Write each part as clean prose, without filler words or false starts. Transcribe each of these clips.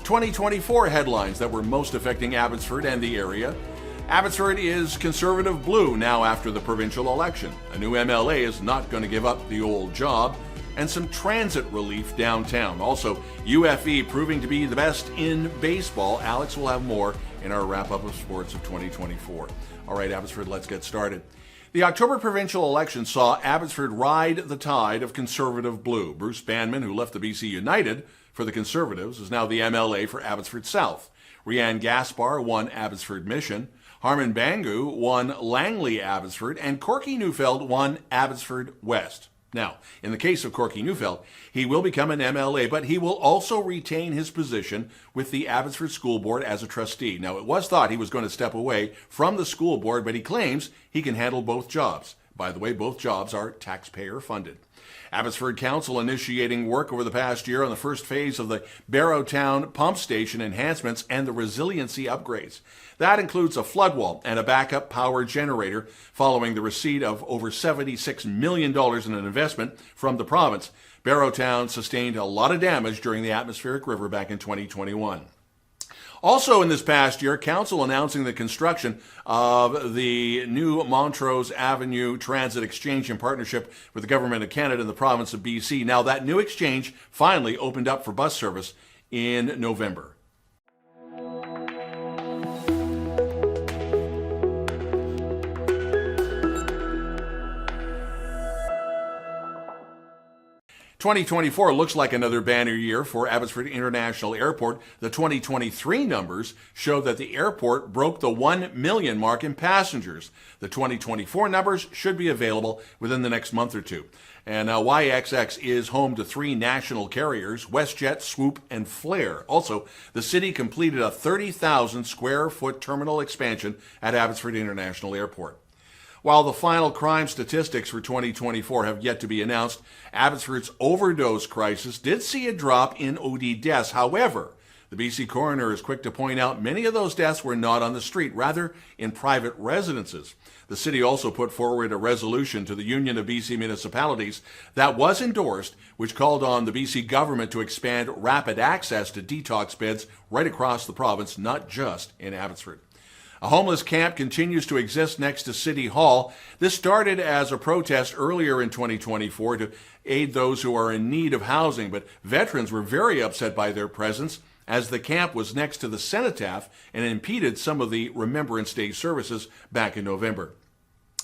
2024 headlines that were most affecting Abbotsford and the area. Abbotsford is Conservative blue now after the provincial election. A new MLA is not going to give up the old job. And some transit relief downtown. Also, UFE proving to be the best in baseball. Alex will have more in our wrap-up of sports of 2024. All right, Abbotsford, let's get started. The October provincial election saw Abbotsford ride the tide of Conservative blue. Bruce Banman, who left the BC United for the Conservatives, is now the MLA for Abbotsford South. Rianne Gaspar won Abbotsford Mission. Harman Bangu won Langley Abbotsford. And Corky Neufeld won Abbotsford West. Now, in the case of Corky Neufeld, he will become an MLA, but he will also retain his position with the Abbotsford School Board as a trustee. Now, it was thought he was going to step away from the school board, but he claims he can handle both jobs. By the way, both jobs are taxpayer funded. Abbotsford Council initiating work over the past year on the first phase of the Barrowtown pump station enhancements and the resiliency upgrades. That includes a flood wall and a backup power generator following the receipt of over $76 million in an investment from the province. Barrowtown sustained a lot of damage during the atmospheric river back in 2021. Also in this past year, Council announcing the construction of the new Montrose Avenue Transit Exchange in partnership with the Government of Canada and the province of BC. Now, that new exchange finally opened up for bus service in November. 2024 looks like another banner year for Abbotsford International Airport. The 2023 numbers show that the airport broke the 1 million mark in passengers. The 2024 numbers should be available within the next month or two. And YXX is home to 3 national carriers, WestJet, Swoop, and Flair. Also, the city completed a 30,000 square foot terminal expansion at Abbotsford International Airport. While the final crime statistics for 2024 have yet to be announced, Abbotsford's overdose crisis did see a drop in OD deaths. However, the BC coroner is quick to point out many of those deaths were not on the street, rather in private residences. The city also put forward a resolution to the Union of BC Municipalities that was endorsed, which called on the BC government to expand rapid access to detox beds right across the province, not just in Abbotsford. A homeless camp continues to exist next to City Hall. This started as a protest earlier in 2024 to aid those who are in need of housing, but veterans were very upset by their presence as the camp was next to the cenotaph and impeded some of the Remembrance Day services back in November.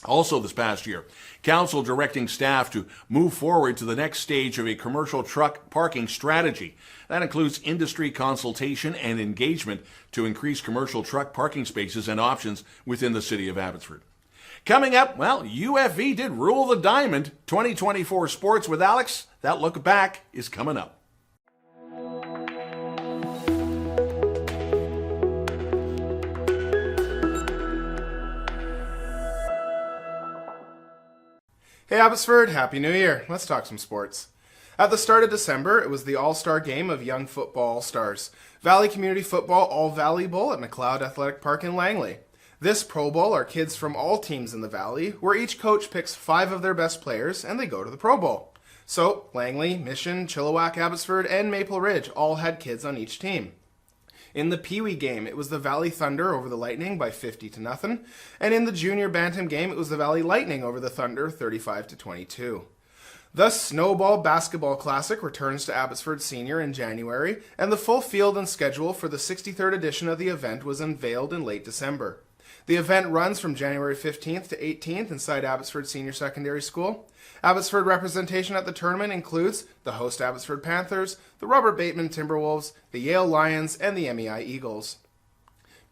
Also this past year, Council directing staff to move forward to the next stage of a commercial truck parking strategy. That includes industry consultation and engagement to increase commercial truck parking spaces and options within the city of Abbotsford. Coming up, well, UFE did rule the diamond. 2024 sports with Alex. That look back is coming up. Hey Abbotsford, Happy New Year. Let's talk some sports. At the start of December, it was the All-Star Game of Young Football All-Stars. Valley Community Football All-Valley Bowl at McLeod Athletic Park in Langley. This Pro Bowl are kids from all teams in the Valley, where each coach picks 5 of their best players and they go to the Pro Bowl. So, Langley, Mission, Chilliwack, Abbotsford, and Maple Ridge all had kids on each team. In the Pee Wee game, it was the Valley Thunder over the Lightning by 50-0, and in the Junior Bantam game, it was the Valley Lightning over the Thunder 35-22. The Snowball Basketball Classic returns to Abbotsford Senior in January, and the full field and schedule for the 63rd edition of the event was unveiled in late December. The event runs from January 15th to 18th inside Abbotsford Senior Secondary School. Abbotsford representation at the tournament includes the host Abbotsford Panthers, the Robert Bateman Timberwolves, the Yale Lions, and the MEI Eagles.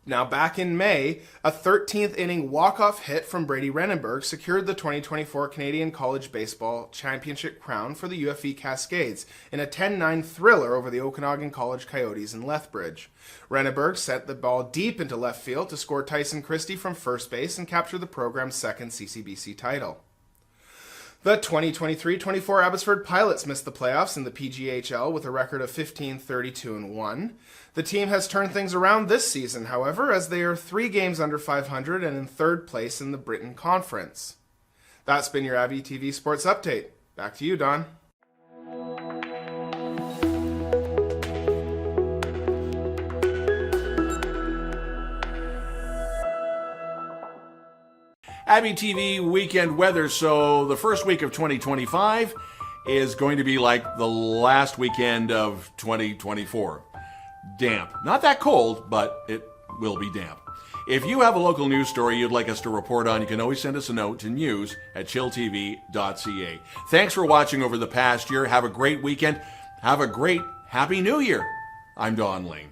Now back in May, a 13th inning walk-off hit from Brady Renenberg secured the 2024 Canadian College Baseball Championship crown for the UFE Cascades in a 10-9 thriller over the Okanagan College Coyotes in Lethbridge. Renenberg sent the ball deep into left field to score Tyson Christie from first base and capture the program's second CCBC title. The 2023-24 Abbotsford Pilots missed the playoffs in the PGHL with a record of 15-32-1. The team has turned things around this season, however, as they are 3 games under 500 and in 3rd place in the Britain Conference. That's been your abbyTV Sports Update. Back to you, Don. Abby TV weekend weather. So the first week of 2025 is going to be like the last weekend of 2024. Damp. Not that cold, but it will be damp. If you have a local news story you'd like us to report on, you can always send us a note to news@chilltv.ca. Thanks for watching over the past year. Have a great weekend. Have a great Happy New Year. I'm Don Lehn.